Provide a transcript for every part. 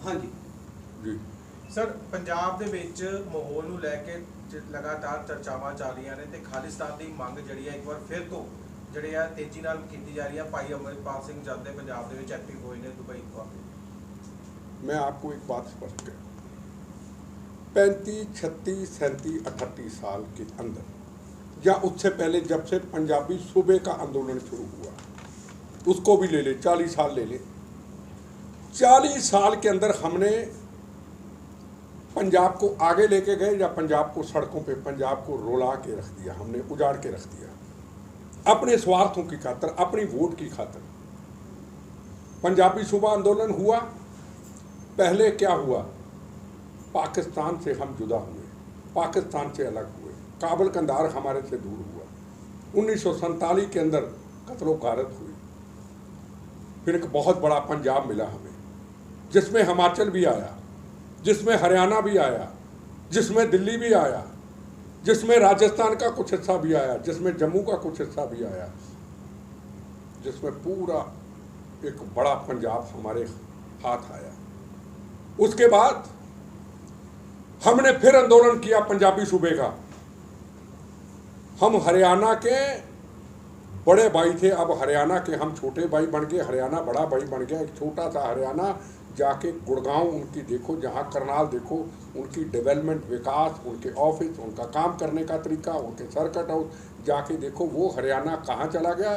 हाँ जी ਜੀ। ਸਰ ਪੰਜਾਬ ਦੇ ਵਿੱਚ ਮਾਹੌਲ ਨੂੰ ਲੈ ਕੇ ਲਗਾਤਾਰ ਚਰਚਾਵਾਂ ਚੱਲ ਰਹੀਆਂ ਨੇ ਤੇ ਖਾਲਿਸਤਾਨ ਦੀ ਮੰਗ ਜਿਹੜੀ ਹੈ ਇੱਕ ਵਾਰ ਫਿਰ ਤੋਂ ਜਿਹੜੇ ਆ ਤੇਜ਼ੀ ਨਾਲ ਕੀਤੀ ਜਾ ਰਹੀ ਹੈ। ਭਾਈ ਅਮਰਿਤਪਾਲ ਸਿੰਘ ਜਦ ਦੇ ਪੰਜਾਬ ਦੇ ਵਿੱਚ ਐਕਟਿਵ ਹੋਏ ਨੇ ਦੁਬਈ ਤੋਂ। मैं आपको एक बात स्पष्ट करूँ, 35, 36, 37, 38 साल के अंदर या उससे पहले जब से पंजाबी सूबे का आंदोलन शुरू हुआ, उसको भी ले ले, 40 साल ले ले, 40 साल के अंदर हमने पंजाब को आगे लेके गए या पंजाब को सड़कों पे, पंजाब को रोला के रख दिया, हमने उजाड़ के रख दिया अपने स्वार्थों की खातर, अपनी वोट की खातर। पंजाबी सूबा आंदोलन हुआ, पहले क्या हुआ, पाकिस्तान से हम जुदा हुए, पाकिस्तान से अलग हुए, काबुल कंधार हमारे से दूर हुआ, 1947 के अंदर कत्लो गारत हुई, फिर एक बहुत बड़ा पंजाब मिला हमें, जिसमें हिमाचल भी आया, जिसमें हरियाणा भी आया, जिसमें दिल्ली भी आया, जिसमें राजस्थान का कुछ हिस्सा भी आया, जिसमें जम्मू का कुछ हिस्सा भी आया, जिसमें पूरा एक बड़ा पंजाब हमारे हाथ आया। उसके बाद हमने फिर आंदोलन किया पंजाबी सूबे का। हम हरियाणा के बड़े भाई थे, अब हरियाणा के हम छोटे भाई बन गए, हरियाणा बड़ा भाई बन गया। एक छोटा सा हरियाणा, जाके गुड़गांव उनकी देखो, जहाँ करनाल देखो, उनकी डेवलपमेंट, विकास, उनके ऑफिस, उनका काम करने का तरीका, उनके सर्किट हाउस जाके देखो, वो हरियाणा कहाँ चला गया।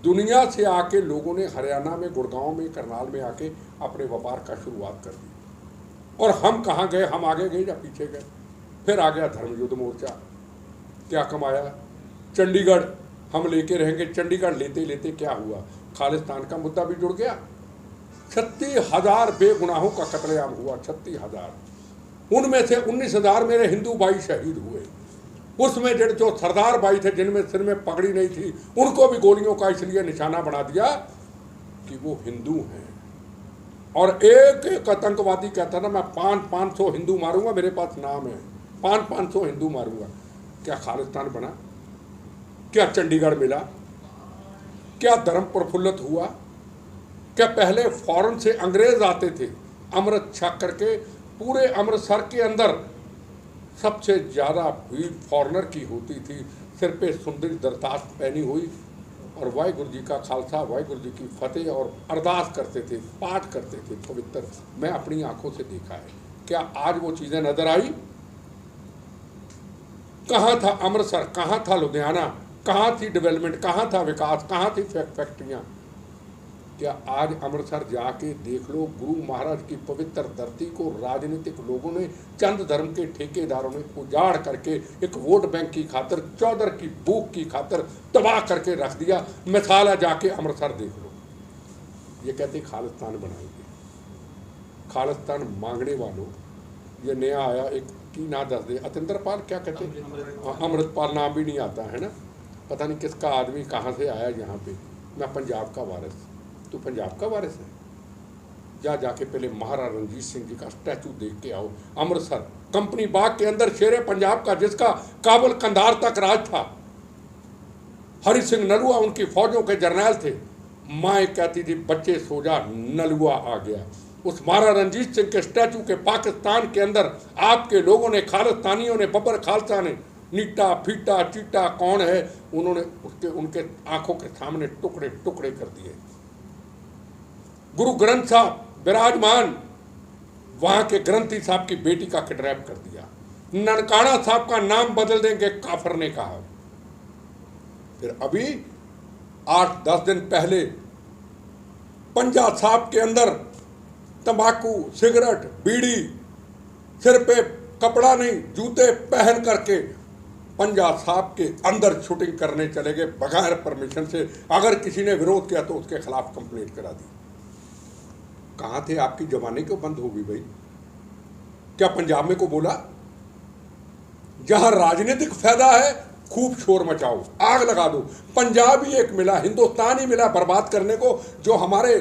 दुनिया से आके लोगों ने हरियाणा में, गुड़गांव में, करनाल में आके अपने व्यापार का शुरुआत कर दी। और हम कहाँ गए, हम आगे गए या पीछे गए। फिर आ गया धर्म युद्ध मोर्चा, क्या कमाया, चंडीगढ़ हम लेके रहेंगे। चंडीगढ़ लेते लेते क्या हुआ, खालिस्तान का मुद्दा भी जुड़ गया। 36,000 बेगुनाहों का कत्लेआम हुआ, 36,000। उनमें से 19,000 मेरे हिंदू भाई शहीद हुए। उसमें जो सरदार भाई थे, जिनमें सिर में पगड़ी नहीं थी, उनको भी गोलियों का इसलिए निशाना बना दिया कि वो हिंदू हैं। और एक एक आतंकवादी कहता ना, मैं 500 हिंदू मारूंगा, मेरे पास नाम है, 500 हिंदू मारूंगा। क्या खालिस्तान बना? क्या चंडीगढ़ मिला? क्या धर्म प्रफुल्लित हुआ? क्या पहले फॉरेन से अंग्रेज आते थे, अमृत छक करके पूरे अमृतसर के अंदर सबसे ज़्यादा भीड़ फॉरनर की होती थी, सिर पे सुंदर दरताज पहनी हुई, और वाहिगुरु जी का खालसा, वाहिगुरु जी की फतेह, और अरदास करते थे, पाठ करते थे पवित्र। मैं अपनी आंखों से देखा है। क्या आज वो चीज़ें नजर आई? कहाँ था अमृतसर, कहाँ था लुधियाना, कहाँ थी डेवलपमेंट, कहाँ था विकास, कहाँ थी फैक्ट्रियाँ? क्या आज अमृतसर जाके देख लो, गुरु महाराज की पवित्र धरती को राजनीतिक लोगों ने, चंद धर्म के ठेकेदारों ने उजाड़ करके एक वोट बैंक की खातर, चौधर की भूख की खातर तबाह करके रख दिया। मिसाल है, जाके अमृतसर देख लो। ये कहते खालिस्तान बनाएंगे। खालिस्तान मांगने वालों, ये नया आया एक, की ना दस दे, अतिंद्रपाल क्या कहते हैं, अमृतपाल नाम भी नहीं आता है ना, पता नहीं किसका आदमी कहाँ से आया यहाँ पे। मैं पंजाब का वारिस। तो पंजाब का वारिस है? जाके पहले महाराजा रणजीत सिंह जी का स्टैचू देख के आओ। अमृतसर कंपनी बाग के अंदर शेरे पंजाब का, जिसका काबुल कंधार तक राज था, हरि सिंह नलुआ उनकी फौजों के जर्नैल थे। माँ कहती थी, बच्चे सो जा, नलुआ आ गया। उस महाराजा रणजीत सिंह के स्टैचू के पाकिस्तान के अंदर आपके लोगों ने, खालिस्तानियों ने, बब्बर खालसा ने, नीटा फीटा चीटा कौन है, उन्होंने उनके आंखों के सामने टुकड़े टुकड़े कर दिए। गुरु ग्रंथ साहब विराजमान, वहां के ग्रंथी साहब की बेटी का किडनैप कर दिया। ननकाना साहब का नाम बदल देंगे, काफर ने कहा। फिर अभी 8-10 दिन पहले पंजाब साहब के अंदर तंबाकू, सिगरेट, बीड़ी, सिर पे कपड़ा नहीं, जूते पहन करके पंजाब साहब के अंदर शूटिंग करने चले गए बगैर परमिशन से। अगर किसी ने विरोध किया तो उसके खिलाफ कंप्लेंट करा दी। कहाँ थे? आपकी जवानी क्यों बंद हो गई भाई? क्या पंजाब में को बोला? जहां राजनीतिक फायदा है, खूब शोर मचाओ, आग लगा दो। पंजाब ही एक मिला, हिंदुस्तान ही मिला बर्बाद करने को, जो हमारे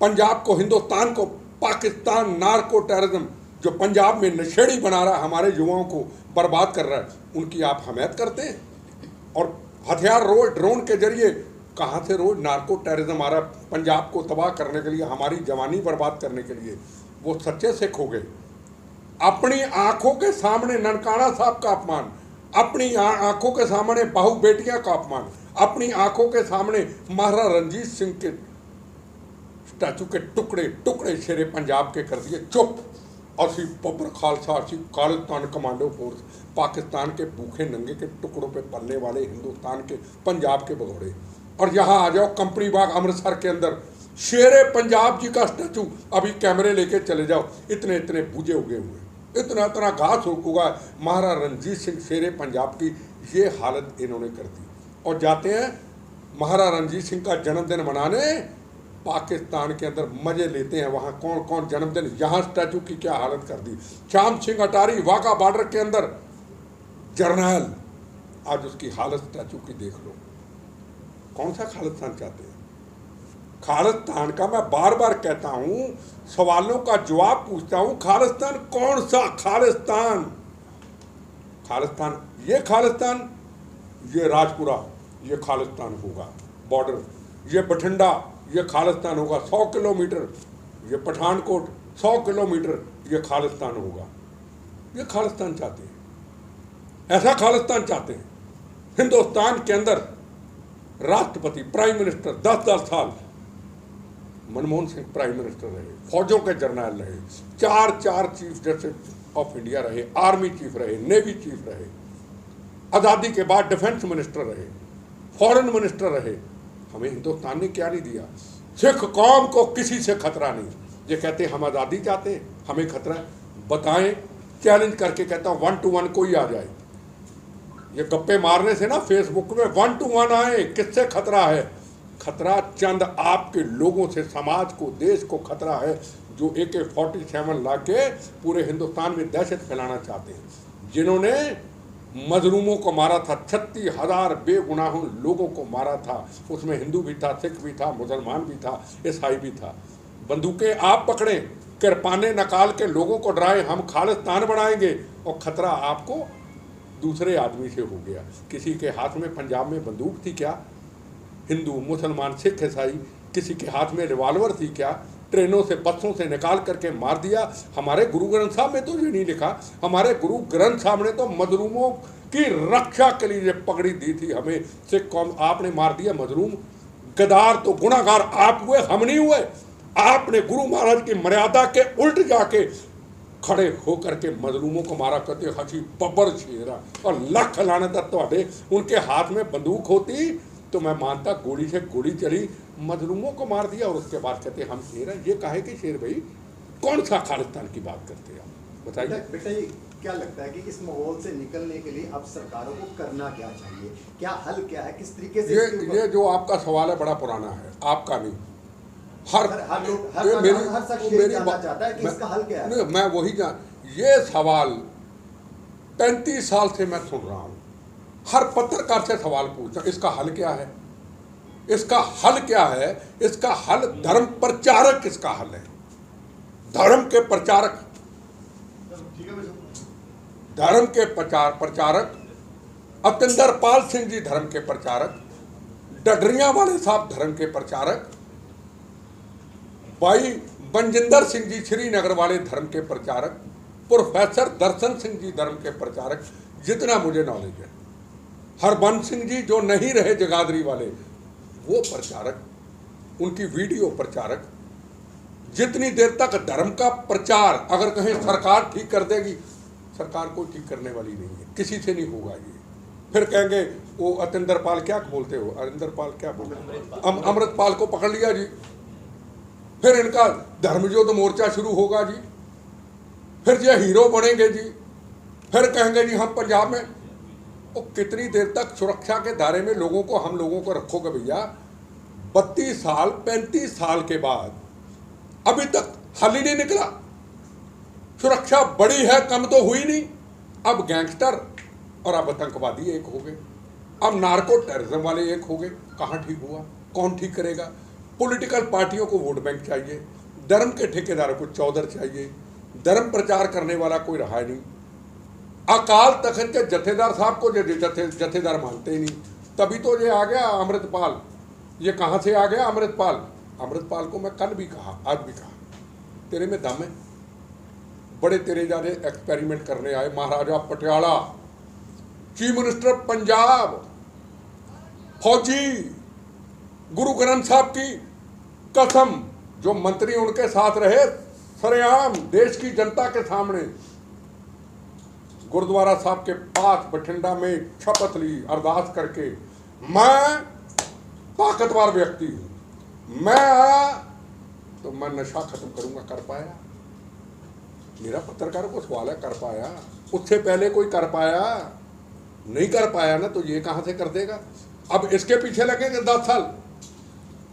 पंजाब को, हिंदुस्तान को, पाकिस्तान नार्को टेररिज्म जो पंजाब में नशेड़ी बना रहा है, हमारे युवाओं को बर्बाद कर रहा है, उनकी आप हमायत करते हैं। और हथियार रोज ड्रोन के जरिए कहाँ से रोज नार्को टेररिज्म आ रहा है पंजाब को तबाह करने के लिए, हमारी जवानी बर्बाद करने के लिए। वो सच्चे सिख हो गए। अपनी आंखों के सामने ननकाना साहब का अपमान, अपनी आंखों के सामने बहू बेटियां का अपमान, अपनी आंखों के सामने महाराजा रणजीत सिंह के स्टैचू के टुकड़े टुकड़े शेरे पंजाब के कर दिए चुप। असी बब्बर खालसा, असी खालिस्तान कमांडो फोर्स, पाकिस्तान के भूखे नंगे के टुकड़ों पे पलने वाले हिंदुस्तान के पंजाब के भगोड़े। और यहाँ आ जाओ कंपनी बाग अमृतसर के अंदर शेरे पंजाब जी का स्टैचू, अभी कैमरे लेके चले जाओ, इतने इतने बूझे उगे हुए, इतना इतना घास उगा। महाराजा रणजीत सिंह शेरे पंजाब की ये हालत इन्होंने कर दी। और जाते हैं महाराजा रणजीत सिंह का जन्मदिन मनाने पाकिस्तान के अंदर, मजे लेते हैं वहाँ कौन कौन जन्मदिन। यहाँ स्टैचू की क्या हालत कर दी। श्याम सिंह अटारी वाघा बॉर्डर के अंदर जर्नैल, आज उसकी हालत स्टैचू की देख लो। कौन सा खालिस्तान चाहते हैं? खालिस्तान का मैं बार बार कहता हूँ, सवालों का जवाब पूछता हूँ, खालिस्तान कौन सा खालिस्तान? खालिस्तान ये खालिस्तान, ये राजपुरा ये खालिस्तान होगा बॉर्डर, ये बठिंडा ये खालिस्तान होगा 100 किलोमीटर, ये पठानकोट 100 किलोमीटर ये खालिस्तान होगा। ये खालिस्तान चाहते हैं, ऐसा खालिस्तान चाहते हैं। हिंदुस्तान के अंदर राष्ट्रपति प्राइम मिनिस्टर 10-10 साल, मनमोहन सिंह प्राइम मिनिस्टर रहे, फौजों के जर्नैल रहे, 4 चीफ जस्टिस ऑफ इंडिया रहे, आर्मी चीफ रहे, नेवी चीफ रहे, आज़ादी के बाद डिफेंस मिनिस्टर रहे, फॉरेन मिनिस्टर रहे। हमें हिंदुस्तान ने क्या नहीं दिया? सिख कौम को किसी से खतरा नहीं। ये कहते हम आज़ादी चाहते हैं, हमें खतरा है, बताएं। चैलेंज करके कहता हूँ 1 to 1 कोई आ जाए। ये गप्पे मारने से ना फेसबुक में 1 to 1 आए, किससे खतरा है? खतरा चंद आपके लोगों से, समाज को, देश को खतरा है, जो AK-47 ला के पूरे हिंदुस्तान में दहशत फैलाना चाहते हैं, जिन्होंने मजलूमों को मारा था, 36,000 बेगुनाहों लोगों को मारा था। उसमें हिंदू भी था, सिख भी था, मुसलमान भी था, ईसाई भी था। बंदूकें आप पकड़ें, किरपाने निकाल के लोगों को डराएं, हम खालिस्तान बनाएंगे, और खतरा आपको दूसरे आदमी से हो गया। किसी के हाथ में पंजाब में बंदूक थी क्या? हिंदू मुसलमान सिख ईसाई, किसी के हाथ में रिवाल्वर थी क्या? ट्रेनों से बसों से निकाल करके मार दिया। हमारे गुरु ग्रंथ साहब में तो ये नहीं लिखा। हमारे गुरु ग्रंथ साहब ने तो मजलूमों की रक्षा के लिए पगड़ी दी थी हमें। सिख कौम आपने मार दिया मजलूम। गद्दार तो गुनाहगार आप हुए, हम नहीं हुए। आपने गुरु महाराज की मर्यादा के उल्ट जाके खड़े होकर के मजलूमों को मारा करते हसी बब्बर शेरा। और लख लानत तुहाडे, उनके हाथ में बंदूक होती तो मैं मानता गोली से गोली चली, मजलूमों को मार दिया, और उसके बाद कहते हम शेर हैं। ये काहे कि शेर भाई, कौन सा खालिस्तान की बात करते हैं आप बताइए। बेटा ये क्या लगता है कि इस माहौल से निकलने के लिए अब सरकारों को करना क्या चाहिए? क्या हल क्या है? किस तरीके से? ये जो आपका सवाल है बड़ा पुराना है, आपका नहीं। हर शख्स ये जानना चाहता है कि इसका हल क्या है। मैं वही ये सवाल 35 साल से मैं सुन रहा हूँ, हर पत्रकार से सवाल पूछता, इसका हल क्या है? इसका हल क्या है? इसका हल धर्म प्रचारक, इसका हल है धर्म के प्रचारक, धर्म के प्रचारक अतिंदर पाल सिंह जी धर्म के प्रचारक, डडरिया वाले साहब धर्म के प्रचारक, भाई बनजिंदर सिंह जी श्रीनगर वाले धर्म के प्रचारक, प्रोफेसर दर्शन सिंह जी धर्म के प्रचारक, जितना मुझे नॉलेज है, हरबंस सिंह जी जो नहीं रहे जगाधरी वाले वो प्रचारक, उनकी वीडियो प्रचारक। जितनी देर तक धर्म का प्रचार अगर कहीं सरकार ठीक कर देगी, सरकार को ठीक करने वाली नहीं है, किसी से नहीं होगा ये। फिर कहेंगे वो अतिंदर पाल क्या बोलते हो, अरिंदर पाल क्या बोलते, अमृतपाल को पकड़ लिया जी, फिर इनका धर्मयुद्ध मोर्चा शुरू होगा जी, फिर ये हीरो बनेंगे जी, फिर कहेंगे जी हम पंजाब में। वो कितनी देर तक सुरक्षा के दायरे में लोगों को, हम लोगों को रखोगे भैया? 32 साल 35 साल के बाद अभी तक हल ही नहीं निकला। सुरक्षा बड़ी है, कम तो हुई नहीं। अब गैंगस्टर और अब आतंकवादी एक हो गए, अब नार्को टेररिज्म वाले एक हो गए। कहाँ ठीक हुआ? कौन ठीक करेगा? पॉलिटिकल पार्टियों को वोट बैंक चाहिए, धर्म के ठेकेदारों को चौधर चाहिए, धर्म प्रचार करने वाला कोई रहा नहीं। अकाल तखत के जथेदार साहब को जथेदार मानते ही नहीं। तभी तो ये आ गया अमृतपाल। ये कहाँ से आ गया अमृतपाल? अमृतपाल को मैं कल भी कहा, आज भी कहा, तेरे में दम है? बड़े तेरे ज़्यादा एक्सपेरिमेंट करने आए। महाराजा पटियाला, चीफ मिनिस्टर पंजाब, फौजी, गुरु ग्रंथ साहब की कसम, जो मंत्री उनके साथ रहे, सरेआम देश की जनता के सामने गुरुद्वारा साहब के पास बठिंडा में शपथ ली, अरदास करके, मैं ताकतवर व्यक्ति हूं, मैं आया तो मैं नशा खत्म करूंगा। कर पाया? मेरा पत्रकारों को सवाल है, कर पाया? उससे पहले कोई कर पाया? नहीं कर पाया ना, तो ये कहां से कर देगा? अब इसके पीछे लगेंगे 10 साल,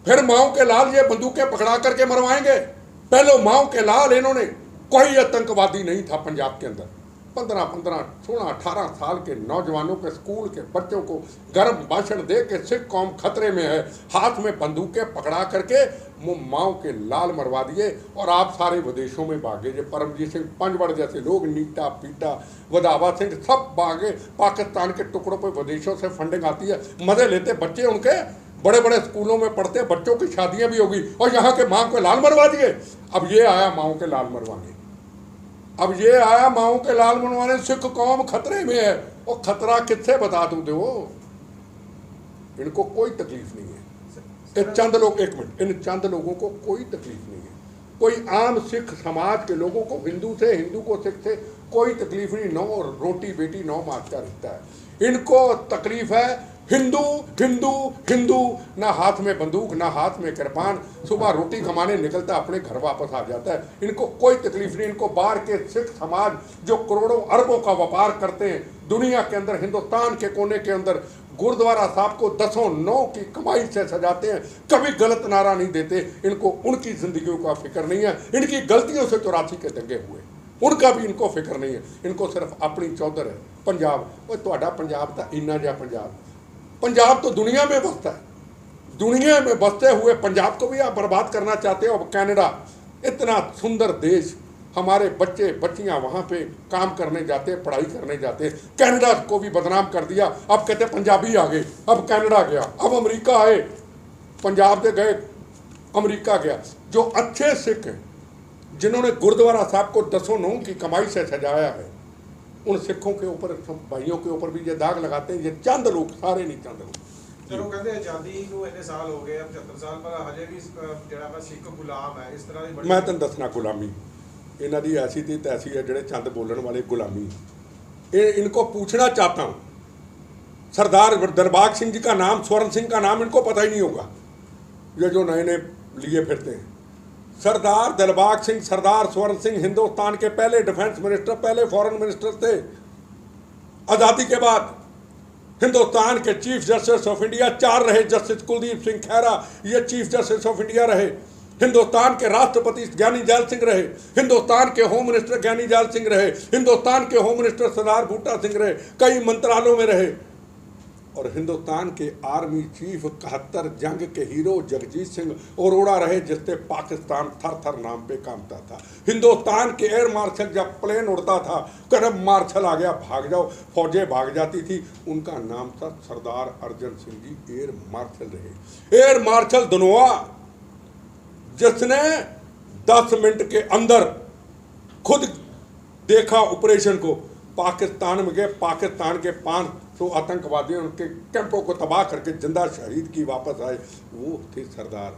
फिर माओ के लाल ये बंदूकें पकड़ा करके मरवाएंगे। पहले माओ के लाल, इन्होंने कोई आतंकवादी नहीं था पंजाब के अंदर। 15, 16, 18 साल के नौजवानों के, स्कूल के बच्चों को गर्म भाषण दे के सिख कौम खतरे में है, हाथ में बंदूकें पकड़ा करके माओ के लाल मरवा दिए। और आप सारे विदेशों में भागे, जो परमजीत सिंह पंजवड़ जैसे लोग, नीटा पीटा, वदावा सिंह, सब भागे। पाकिस्तान के टुकड़ों पर विदेशों से फंडिंग आती है, मजे लेते बच्चे, उनके बड़े बड़े स्कूलों में पढ़ते बच्चों की शादियां भी होगी, और यहाँ के माओ के लाल मरवा दिए। अब ये आया माओ के लाल मरवाने, अब ये आया माओ के लाल मनवाने। सिख कौम खतरे में है। और खतरा किससे बता दूं? दो इनको कोई तकलीफ नहीं है। ये चंद लोग, एक मिनट, इन चंद लोगों को कोई तकलीफ नहीं है। कोई आम सिख समाज के लोगों को, हिंदू से, हिंदू को सिख से कोई तकलीफ नहीं। 9 रोटी बेटी 9 मास का रिश्ता है। इनको तकलीफ है हिंदू हिंदू हिंदू, ना हाथ में बंदूक, ना हाथ में कृपान, सुबह रोटी कमाने निकलता, अपने घर वापस आ जाता है। इनको कोई तकलीफ नहीं। इनको बाहर के सिख समाज जो करोड़ों अरबों का व्यापार करते हैं दुनिया के अंदर, हिंदुस्तान के कोने के अंदर, गुरुद्वारा साहब को 10 की कमाई से सजाते हैं, कभी गलत नारा नहीं देते। इनको उनकी जिंदगियों का फिक्र नहीं है। इनकी गलतियों से 84 के दंगे हुए, उनका भी इनको फिक्र नहीं है। इनको सिर्फ अपनी चौधर है पंजाब। वो ਤੁਹਾਡਾ पंजाब था इन्ना जा पंजाब तो दुनिया में बसता है। दुनिया में बसते हुए पंजाब को भी आप बर्बाद करना चाहते हो। अब कनाडा, इतना सुंदर देश, हमारे बच्चे बच्चियां वहाँ पे काम करने जाते, पढ़ाई करने जाते, कनाडा को भी बदनाम कर दिया। अब कहते पंजाबी आ गए, अब कनाडा गया, अब अमेरिका आए, पंजाब से गए अमेरिका गया। जो अच्छे सिख हैं, जिन्होंने गुरुद्वारा साहब को 10 की कमाई से सजाया है, उन सिखों के ऊपर, भाइयों के ऊपर भी ये दाग लगाते हैं। ये चंद लोग, सारे नहीं, चंद लोग। चलो कहते आजादी को इतने साल हो गए, अब 75 साल पर हजे भी ਜਿਹੜਾ ਵਾ ਸਿੱਖ ਗੁਲਾਮ ਹੈ, ਇਸ ਤਰ੍ਹਾਂ ਦੀ मैं तेन दसना गुलामी इन्हों की ऐसी थी तैसी है। जोड़े चंद बोलन वाले गुलामी, इनको पूछना चाहता हूँ, सरदार दिलबाग सिंह जी का नाम, स्वर्ण सिंह का नाम इनको पता ही नहीं होगा, ये जो नए नए लिए फिरते हैं। सरदार दिलबाग सिंह, सरदार स्वर्ण सिंह हिंदुस्तान के पहले डिफेंस मिनिस्टर, पहले फॉरेन मिनिस्टर थे। आज़ादी के बाद हिंदुस्तान के चीफ जस्टिस ऑफ इंडिया 4 रहे। जस्टिस कुलदीप सिंह खैरा, ये चीफ जस्टिस ऑफ इंडिया रहे। हिंदुस्तान के राष्ट्रपति ज्ञानी जैल सिंह रहे। हिंदुस्तान के होम मिनिस्टर ज्ञानी जैल सिंह रहे। हिंदुस्तान के होम मिनिस्टर सरदार बूटा सिंह रहे। कई मंत्रालयों में रहे। और हिंदुस्तान के आर्मी चीफ 71 जंग के हीरो जगजीत सिंह अरोड़ा रहे, जिससे पाकिस्तान थर थर नाम पे कामता था। हिंदुस्तान के एयर मार्शल, जब प्लेन उड़ता था, करब मार्शल आ गया, भाग जाओ, फौजें भाग जाती थी, उनका नाम था सरदार अर्जन सिंह जी, एयर मार्शल रहे। एयर मार्शल धनोआ, जिसने 10 मिनट के अंदर खुद देखा ऑपरेशन को, पाकिस्तान में गए, पाकिस्तान के 500 आतंकवादियों उनके कैंपों को तबाह करके जिंदा शहीद की वापस आए, वो थे सरदार।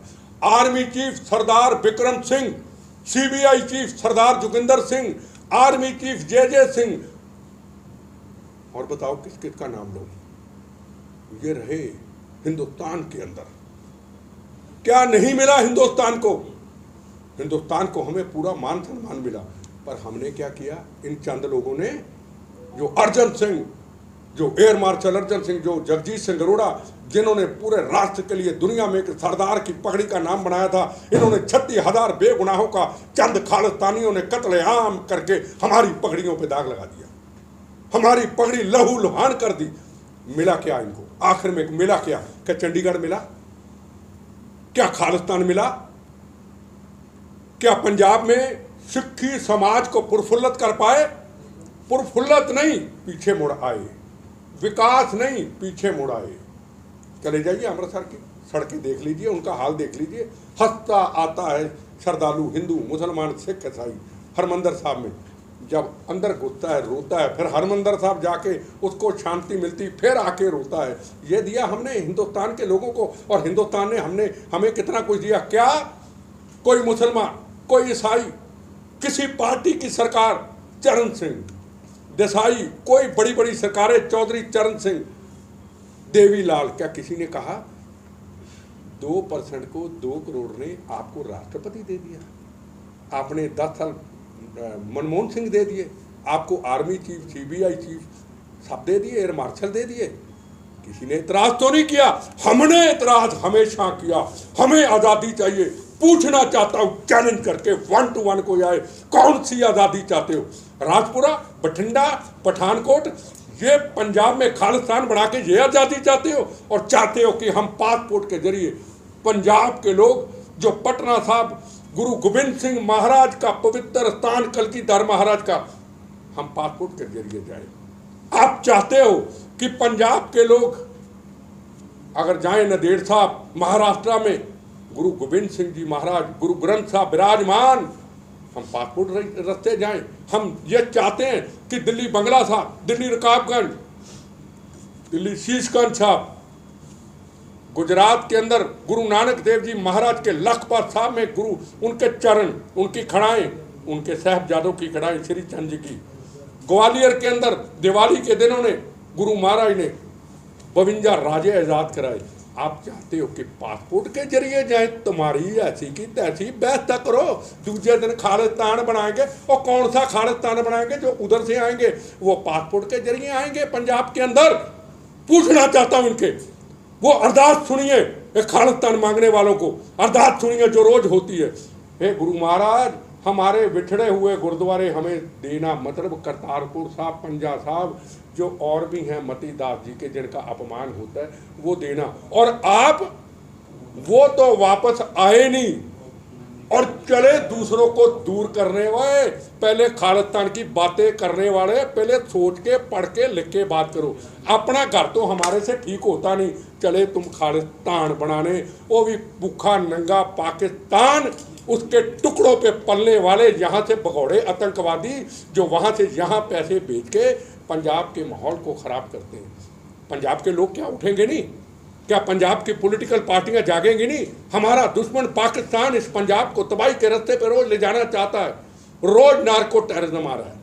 आर्मी चीफ सरदार बिक्रम सिंह, सीबीआई चीफ सरदार जोगिंदर सिंह, आर्मी चीफ जे सिंह, और बताओ किस किस का नाम लो, ये रहे हिंदुस्तान के अंदर। क्या नहीं मिला हिंदुस्तान को? हिंदुस्तान को हमें पूरा मान सम्मान मिला, पर हमने क्या किया? इन चंद लोगों ने, जो अर्जन सिंह, जो एयर मार्शल अर्जन सिंह, जो जगजीत सिंह अरोड़ा, जिन्होंने पूरे राष्ट्र के लिए दुनिया में एक सरदार की पगड़ी का नाम बनाया था, इन्होंने 36,000 बेगुनाहों का चंद खालिस्तानियों ने कत्लेआम करके हमारी पगड़ियों पे दाग लगा दिया, हमारी पगड़ी लहू लुहान कर दी। मिला क्या इनको? आखिर में मिला क्या? क्या चंडीगढ़ मिला? क्या खालिस्तान मिला? क्या पंजाब में सिक्खी समाज को प्रफुल्लित कर पाए? प्रफुल्लित नहीं, पीछे मुड़ आए। विकास नहीं, पीछे मुड़ आए। चले जाइए अमृतसर की सड़कें देख लीजिए, उनका हाल देख लीजिए। हंसता आता है श्रद्धालु, हिंदू, मुसलमान, सिख, ईसाई हरमंदिर साहब में। जब अंदर घुसता है रोता है, फिर हरमंदर साहब जाके उसको शांति मिलती, फिर आके रोता है। ये दिया हमने हिंदुस्तान के लोगों को, और हिंदुस्तान ने हमें कितना कुछ दिया। क्या कोई मुसलमान, कोई ईसाई, किसी पार्टी की सरकार, चरण सिंह देसाई, कोई बड़ी बड़ी सरकारें, चौधरी चरण सिंह, देवीलाल, क्या किसी ने कहा 2% को 2 करोड़ ने आपको राष्ट्रपति दे दिया? आपने 10 साल मनमोहन सिंह दे दिए, आपको आर्मी चीफ, सीबीआई चीफ सब दे दिए, एयर मार्शल दे दिए। किसी ने इतराज तो नहीं किया? हमने इतराज हमेशा किया। हमें आज़ादी चाहिए। पूछना चाहता हूं चैलेंज करके 1 to 1 कोई आए, कौन सी आज़ादी चाहते हो? राजपुरा, बठिंडा, पठानकोट, ये पंजाब में खालिस्तान बना के ये आज़ादी चाहते हो? और चाहते हो कि हम पासपोर्ट के जरिए पंजाब के लोग, जो पटना साहब गुरु गोविंद सिंह महाराज का पवित्र स्थान, कलगीधर महाराज का, हम पासपोर्ट के जरिए जाए। आप चाहते हो कि पंजाब के लोग अगर जाए नंदेड़ साहब महाराष्ट्र में, गुरु गोविंद सिंह जी महाराज, गुरु ग्रंथ साहब विराजमान, हम पासपोर्ट रास्ते जाएं। हम ये चाहते हैं कि दिल्ली बंगला साहब, दिल्ली रकाबगंज, दिल्ली शीशगंज साहब, गुजरात के अंदर गुरु नानक देव जी महाराज के लखपत साहब में गुरु, उनके चरण, उनकी खड़ाएं, उनके साहबजादों की खड़ाएं श्री चंद जी की। ग्वालियर के अंदर दिवाली के दिनों ने गुरु महाराज ने 52 राजे आजाद कराए। आप चाहते हो कि पासपोर्ट के जरिए जाए? तुम्हारी ऐसी की तैसी बहस तक करो, दूसरे दिन खालिस्तान बनाएंगे। और कौन सा खालिस्तान बनाएंगे? जो उधर से आएंगे वो पासपोर्ट के जरिए आएंगे पंजाब के अंदर। पूछना चाहता हूं उनके, वो अरदास सुनिए खालिस्तान मांगने वालों को, अरदास सुनिए जो रोज होती है। हे गुरु महाराज, हमारे बिछड़े हुए गुरुद्वारे हमें देना, मतलब करतारपुर साहब, पंजा साहब, जो और भी हैं मतीदास जी के जिनका अपमान होता है, वो देना। और आप वो तो वापस आए नहीं और चले दूसरों को दूर करने वाले। पहले खालिस्तान की बातें करने वाले पहले सोच के, पढ़ के, लिख के बात करो। अपना घर तो हमारे से ठीक होता नहीं, चले तुम खालिस्तान बनाने, वो भी भूखा नंगा पाकिस्तान, उसके टुकड़ों पे पलने वाले यहाँ से भगौड़े आतंकवादी जो वहाँ से यहाँ पैसे बेच के पंजाब के माहौल को ख़राब करते हैं। पंजाब के लोग क्या उठेंगे नहीं? क्या पंजाब की पॉलिटिकल पार्टियां जागेंगी नहीं? हमारा दुश्मन पाकिस्तान इस पंजाब को तबाही के रास्ते पर रोज ले जाना चाहता है। रोज नार्को टेररिज्म आ रहा है,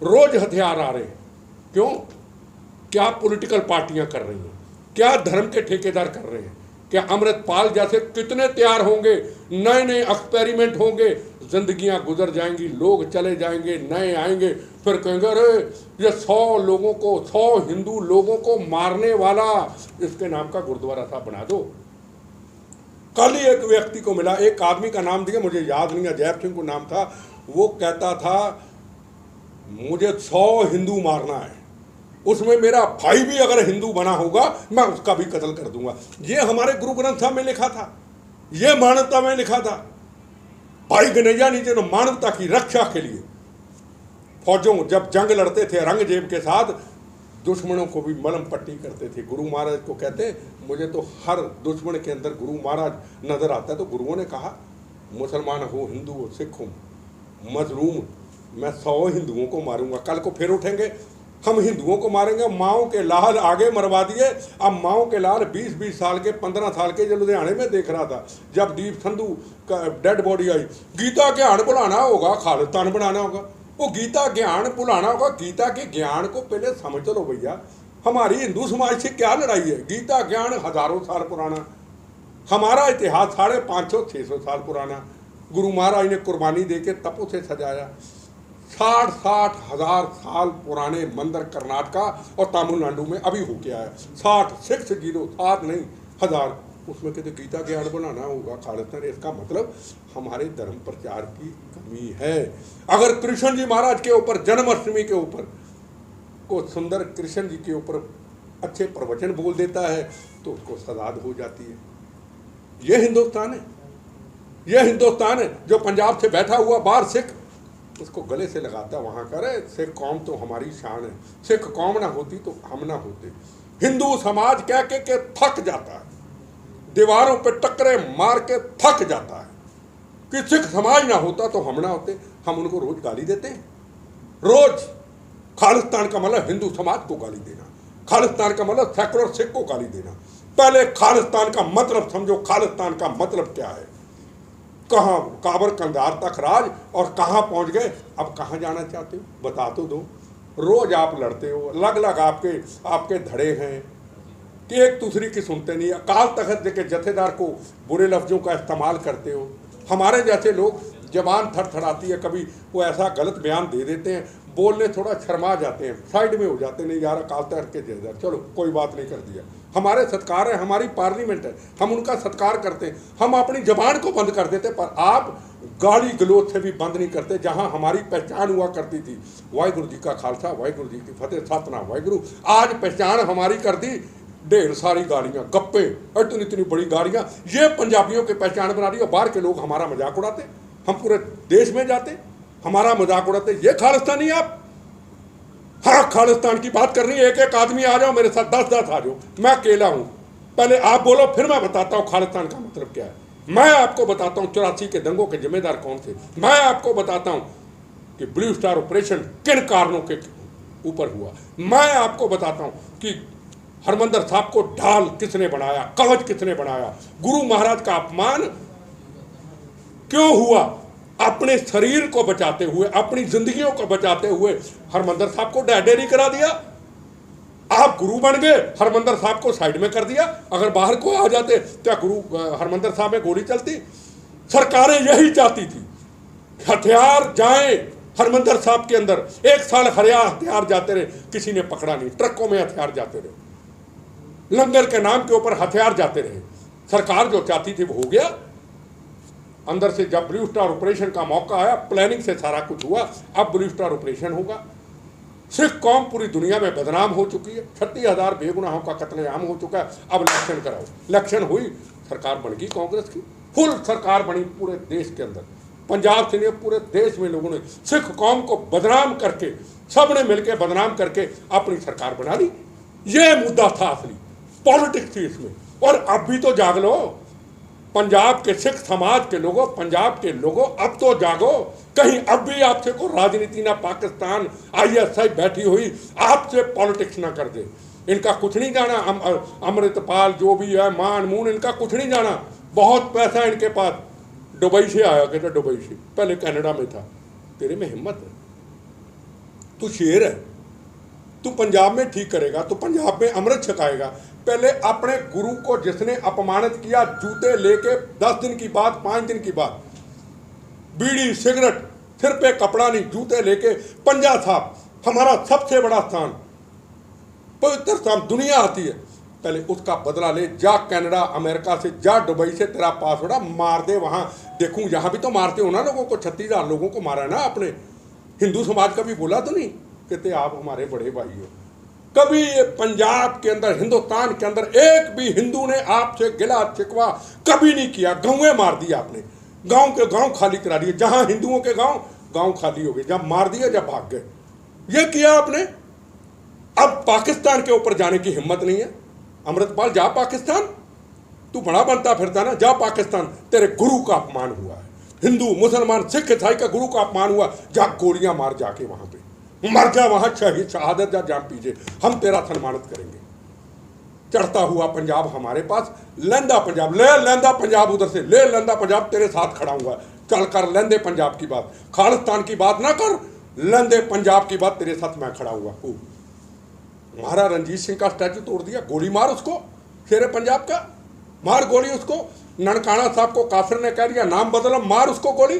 रोज हथियार आ रहे हैं। क्यों? क्या पॉलिटिकल पार्टियां कर रही हैं? क्या धर्म के ठेकेदार कर रहे हैं? क्या अमृतपाल जैसे कितने तैयार होंगे, नए नए एक्सपेरिमेंट होंगे, जिंदगियां गुजर जाएंगी, लोग चले जाएंगे, नए आएंगे, फिर कहेंगे अरे ये 100 लोगों को, 100 हिंदू लोगों को मारने वाला इसके नाम का गुरुद्वारा साहब बना दो। कल ही एक व्यक्ति को मिला, एक आदमी का नाम दिया, मुझे याद नहीं है, जैप सिंह को नाम था, वो कहता था मुझे 100 हिंदू मारना है, उसमें मेरा भाई भी अगर हिंदू बना होगा मैं उसका भी कत्ल कर दूंगा। ये हमारे गुरु ग्रंथ साहब में लिखा था, ये मानवता में लिखा था। भाई गनैया जी ने मानवता की रक्षा के लिए फौजों जब जंग लड़ते थे औरंगजेब के साथ, दुश्मनों को भी मलम पट्टी करते थे। गुरु महाराज को कहते मुझे तो हर दुश्मन के अंदर गुरु महाराज नजर आता है। तो गुरुओं ने कहा मुसलमान हो, हिंदू हो, सिख हो, मजलूम, मैं 100 हिंदुओं को मारूंगा। कल को फिर उठेंगे हम हिंदुओं को मारेंगे। माओ के लाल आगे मरवा दिए। अब माओ के लाल 20-20 साल के, 15 साल के, जो लुधियाने में देख रहा था जब दीप संधू का डेड बॉडी आई, गीता ज्ञान भुलाना होगा, खालिस्तान बनाना होगा। वो गीता ज्ञान भुलाना होगा। गीता के ज्ञान को पहले समझ लो भैया, हमारी हिंदू समाज से क्या लड़ाई है? गीता ज्ञान हजारों साल पुराना, हमारा इतिहास 550-600 साल पुराना। गुरु महाराज ने कुर्बानी दे के तपों से सजाया। 60-60 हजार साल पुराने मंदिर कर्नाटका और तमिलनाडु में अभी होके आया। 60 नहीं हजार, उसमें कहते गीता ज्ञान बनाना होगा खालिस्तान। इसका मतलब हमारे धर्म प्रचार की कमी है। अगर कृष्ण जी महाराज के ऊपर, जन्माष्टमी के ऊपर को सुंदर कृष्ण जी के ऊपर अच्छे प्रवचन बोल देता है तो उसको सजा हो जाती है। यह हिंदुस्तान है, यह हिंदुस्तान है। जो पंजाब से बैठा हुआ बाहर सिख, उसको गले से लगाता वहाँ का, अरे सिख कौम तो हमारी शान है, सिख कौम ना होती तो हम ना होते। हिंदू समाज कह के थक जाता है, दीवारों पे टक्करे मार के थक जाता है कि सिख समाज ना होता तो हम ना होते। हम उनको रोज गाली देते हैं, रोज खालिस्तान का मतलब हिंदू समाज को गाली देना, खालिस्तान का मतलब सेकुलर सिख को गाली देना। पहले खालिस्तान का मतलब समझो, खालिस्तान का मतलब क्या है। कहाँ काबर कंधार तक राज और कहाँ पहुँच गए, अब कहाँ जाना चाहते हो बता तो दो। रोज आप लड़ते हो, अलग अलग आपके धड़े हैं कि एक दूसरे की सुनते नहीं। अकाल तख्त के जथेदार को बुरे लफ्ज़ों का इस्तेमाल करते हो। हमारे जैसे लोग जबान थरथराती है, कभी वो ऐसा गलत बयान दे देते हैं, बोलने थोड़ा शर्मा जाते हैं, साइड में हो जाते हैं, नहीं यार अकाल तख्त के जथेदार, चलो कोई बात नहीं, कर दिया। हमारे सत्कार है, हमारी पार्लियामेंट है, हम उनका सत्कार करते हैं, हम अपनी जबान को बंद कर देते, पर आप गाली गलोच से भी बंद नहीं करते। जहां हमारी पहचान हुआ करती थी, वाहिगुरु जी का खालसा वाहिगुरु जी की फतेह, सतनाम वाहिगुरु, आज पहचान हमारी कर दी ढेर सारी गालियाँ, गप्पे, इतनी इतनी बड़ी गालियाँ, ये पंजाबियों की पहचान बना रही है। बाहर के लोग हमारा मजाक उड़ाते, हम पूरे देश में जाते हमारा मजाक उड़ाते, ये खालिस्तानी आप। हाँ, खालिस्तान की बात करनी है, एक एक आदमी आ जाओ मेरे साथ, 10-10 आ जाओ, मैं अकेला हूँ। पहले आप बोलो, फिर मैं बताता हूँ खालिस्तान का मतलब क्या है। मैं आपको बताता हूँ 84 के दंगों के जिम्मेदार कौन थे। मैं आपको बताता हूँ कि ब्लू स्टार ऑपरेशन किन कारणों के ऊपर हुआ। मैं आपको बताता हूँ कि हरमंदर साहब को ढाल किसने बनाया, कवच किसने बनाया, गुरु महाराज का अपमान क्यों हुआ। अपने शरीर को बचाते हुए, अपनी जिंदगियों को बचाते हुए हरमंदर साहब को डेरी करा दिया। आप गुरु बन गए, हरमंदर साहब को साइड में कर दिया। अगर बाहर को आ जाते क्या गुरु हरमंदर साहब में गोली चलती। सरकारें यही चाहती थी, हथियार जाएं हरमंदर साहब के अंदर। 1 साल हथियार जाते रहे, किसी ने पकड़ा नहीं। ट्रकों में हथियार जाते रहे, लंगर के नाम के ऊपर हथियार जाते रहे। सरकार जो चाहती थी वो हो गया। अंदर से जब ब्लू स्टार ऑपरेशन का मौका आया, प्लानिंग से सारा कुछ हुआ। अब ब्लू स्टार ऑपरेशन होगा। सिख कौम पूरी दुनिया में बदनाम हो चुकी है, 36,000 बेगुनाहों का कत्लेआम हो चुका है। अब इलेक्शन कराओ, इलेक्शन हुई, सरकार बन गई कांग्रेस की, फुल सरकार बनी पूरे देश के अंदर। पंजाब से नहीं, पूरे देश में लोगों ने सिख कौम को बदनाम करके, सबने मिलकर बदनाम करके अपनी सरकार बना ली। ये मुद्दा था असली, पॉलिटिक्स थी इसमें। और अब भी तो जाग लो पंजाब के सिख समाज के लोगों, पंजाब के लोगों, अब तो जागो। कहीं अब भी आपसे को राजनीति ना पाकिस्तान ISI बैठी हुई आपसे पॉलिटिक्स ना कर दे। इनका कुछ नहीं जाना। अमृतपाल जो भी है, मान मून, इनका कुछ नहीं जाना। बहुत पैसा है इनके पास। दुबई से आया, कहता दुबई से, पहले कनाडा में था। तेरे में हिम्मत है, तू शेर है, तू पंजाब में ठीक करेगा, तू पंजाब में अमृत छकाएगा। पहले अपने गुरु को जिसने अपमानित किया, जूते लेके 10 दिन की बात, 5 दिन की बात, बीड़ी सिगरेट, सिर पे कपड़ा नहीं, जूते लेके पंजा साहब, हमारा सबसे बड़ा स्थान, पवित्र स्थान, दुनिया आती है, पहले उसका बदला ले। जा कनाडा अमेरिका से, जा दुबई से, तेरा पासवर्ड मार दे वहां। देखूं, यहां भी तो मारते हो ना लोगों को, 36,000 लोगों को मारा ना आपने। हिंदू समाज का भी बोला तो नहीं, कहते आप हमारे बड़े भाई हो। कभी ये पंजाब के अंदर, हिंदुस्तान के अंदर एक भी हिंदू ने आपसे गिला शिकवा कभी नहीं किया। गाँवें मार दिया आपने, गांव के गांव खाली करा दिए। जहां हिंदुओं के गांव खाली हो गए, जब मार दिया, जब भाग गए, ये किया आपने। अब पाकिस्तान के ऊपर जाने की हिम्मत नहीं है। अमृतपाल, जा पाकिस्तान, तू बड़ा बनता फिरता ना, जा पाकिस्तान। तेरे गुरु का अपमान हुआ है, हिंदू मुसलमान सिख ईसाई का गुरु का अपमान हुआ, जा गोलियां मार, जाके वहां पे मर जा, वहां शहादत जा, जाम पीजिए, हम तेरा सम्मानित करेंगे। चढ़ता हुआ पंजाब हमारे पास, लैंदा पंजाब, ले लैंदा पंजाब, उधर से ले लैंदा पंजाब, तेरे साथ खड़ा हुआ। चल कर लैंदे पंजाब की बात, खालिस्तान की बात ना कर, लैंदे पंजाब की बात, तेरे साथ मैं खड़ा हुआ हूँ। महाराज रणजीत सिंह का स्टैचू तोड़ दिया, गोली मार उसको, शेरे पंजाब का, मार गोली उसको। ननकाना साहब को काफिर ने कह दिया, नाम बदलो, मार उसको गोली।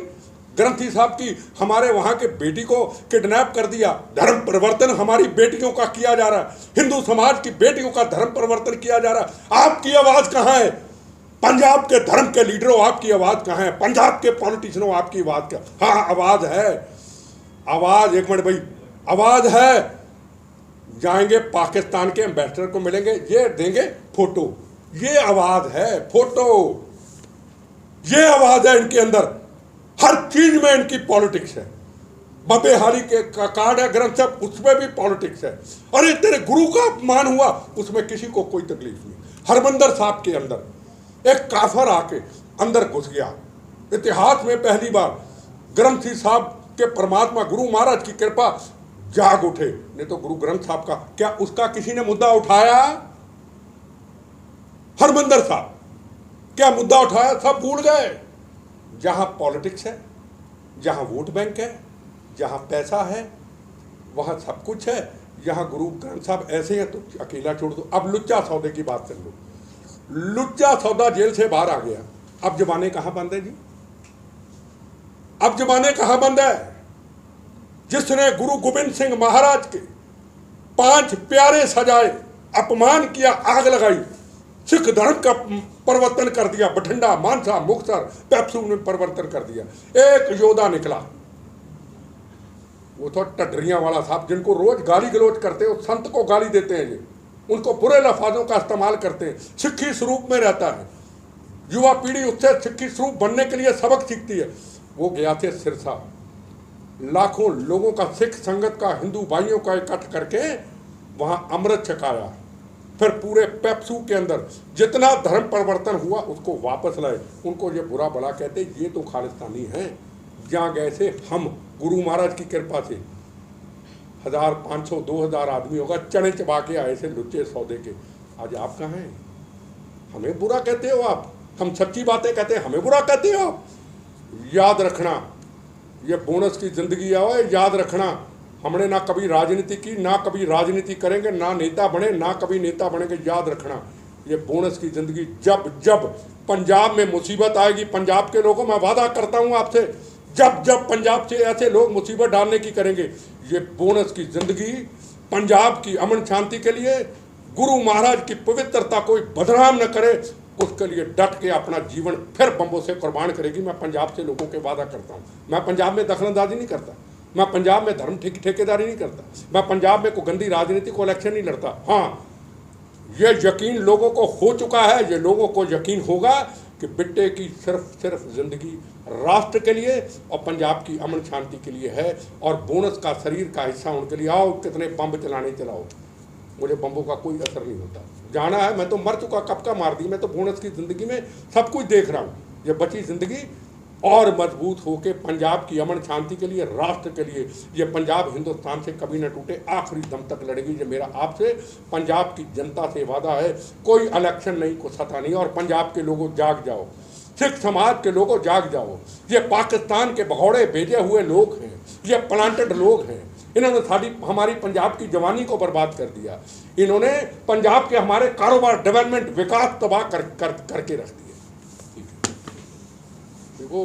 ग्रंथी साहब की, हमारे वहां के बेटी को किडनैप कर दिया, धर्म परिवर्तन हमारी बेटियों का किया जा रहा है, हिंदू समाज की बेटियों का धर्म परिवर्तन किया जा रहा है। आपकी आवाज कहां है? पंजाब के धर्म के लीडरों, आपकी आवाज कहां है? पंजाब के पॉलिटिशियनों, आपकी आवाज क्या? हाँ, आवाज है, आवाज, एक मिनट भाई, आवाज है। जाएंगे पाकिस्तान के एम्बेसडर को मिलेंगे, ये देंगे फोटो, ये आवाज है, फोटो, ये आवाज है इनके अंदर। हर चीज में इनकी पॉलिटिक्स है। बबे हारी के कार्ड है ग्रंथ साहब, उसमें भी पॉलिटिक्स है। अरे तेरे गुरु का अपमान हुआ, उसमें किसी को कोई तकलीफ नहीं। हरमंदर साहब के अंदर एक काफर आके अंदर घुस गया। इतिहास में पहली बार ग्रंथी साहब कि परमात्मा गुरु महाराज की कृपा जाग उठे। नहीं तो गुरु ग्रंथ साहब का क्या उसका किसी ने मुद्दा उठाया? हरमंदर साहब क्या मुद्दा उठाया? सब भूल गए। जहां पॉलिटिक्स है, जहां वोट बैंक है, जहां पैसा है, वहां सब कुछ है। यहाँ गुरु ग्रंथ साहब ऐसे हैं तो अकेला छोड़ दो। अब लुच्चा सौदे की बात कर लो। लुच्चा सौदा जेल से बाहर आ गया, अब जमाने कहाँ बंद है जी? अब जमाने कहाँ बंद है? जिसने गुरु गोविंद सिंह महाराज के 5 प्यारे सजाए, अपमान किया, आग लगाई, सिख धर्म का परिवर्तन कर दिया, बठिंडा, मानसा, मुक्तसर, पेप्सू ने परिवर्तन कर दिया। एक योद्धा निकला, वो तो टडरियां वाला साहब, जिनको रोज गाली गलौज करते हैं, संत को गाली देते हैं, ये उनको बुरे लफ्ज़ों का इस्तेमाल करते हैं। सिक्खी स्वरूप में रहता है, युवा पीढ़ी उससे सिक्खी स्वरूप बनने के लिए सबक सीखती है। वो गया थे सिरसा, लाखों लोगों का, सिख संगत का, हिंदू भाइयों का इकट्ठ करके वहां अमृत छकाया। फिर पूरे पेप्सू के अंदर जितना धर्म परिवर्तन हुआ उसको वापस लाए। उनको ये बुरा भला कहते, ये तो खालिस्तानी हैं। जहाँ गए थे हम, गुरु महाराज की कृपा से 1000, 500, 2000 आदमी होगा, चने चबा के आए थे लुच्चे सौदे के। आज आप कहाँ हैं? हमें बुरा कहते हो आप। हम सच्ची बातें कहते हैं, हमें बुरा कहते हो आप। याद रखना, ये बोनस की जिंदगी है, याद रखना। हमने ना कभी राजनीति की, ना कभी राजनीति करेंगे, ना नेता बने, ना कभी नेता बनेंगे। याद रखना, ये बोनस की जिंदगी। जब जब पंजाब में मुसीबत आएगी, पंजाब के लोगों, मैं वादा करता हूँ आपसे, जब जब पंजाब से ऐसे लोग मुसीबत डालने की करेंगे, ये बोनस की जिंदगी पंजाब की अमन शांति के लिए, गुरु महाराज की पवित्रता कोई बदनाम न करे, उसके लिए डट के अपना जीवन फिर बम्बों से कुर्बान करेगी। मैं पंजाब से लोगों के वादा करता हूँ। मैं पंजाब में दखलंदाजी नहीं करता, मैं पंजाब में धर्म ठेकेदारी नहीं करता, मैं पंजाब में कोई गंदी राजनीति को इलेक्शन नहीं लड़ता। हाँ, ये यकीन लोगों को हो चुका है, ये लोगों को यकीन होगा कि बिट्टे की सिर्फ जिंदगी राष्ट्र के लिए और पंजाब की अमन शांति के लिए है, और बोनस का शरीर का हिस्सा उनके लिए। आओ कितने बम्ब चलाने चलाओ, मुझे बम्बों का कोई असर नहीं होता। जाना है, मैं तो मर चुका, कब का मार दी। मैं तो बोनस की ज़िंदगी में सब कुछ देख रहा हूँ। ये बची ज़िंदगी और मजबूत होके पंजाब की अमन शांति के लिए, राष्ट्र के लिए, ये पंजाब हिंदुस्तान से कभी न टूटे, आखिरी दम तक लड़ेगी। ये मेरा आपसे, पंजाब की जनता से वादा है। कोई इलेक्शन नहीं, को सता नहीं। और पंजाब के लोगों जाग जाओ, सिख समाज के लोगों जाग जाओ। ये पाकिस्तान के भगौड़े भेजे हुए लोग हैं, ये प्लांटेड लोग हैं। इन्होंने हमारी पंजाब की जवानी को बर्बाद कर दिया। इन्होंने पंजाब के हमारे कारोबार, डेवलपमेंट, विकास तबाह करके रख दिया। देखो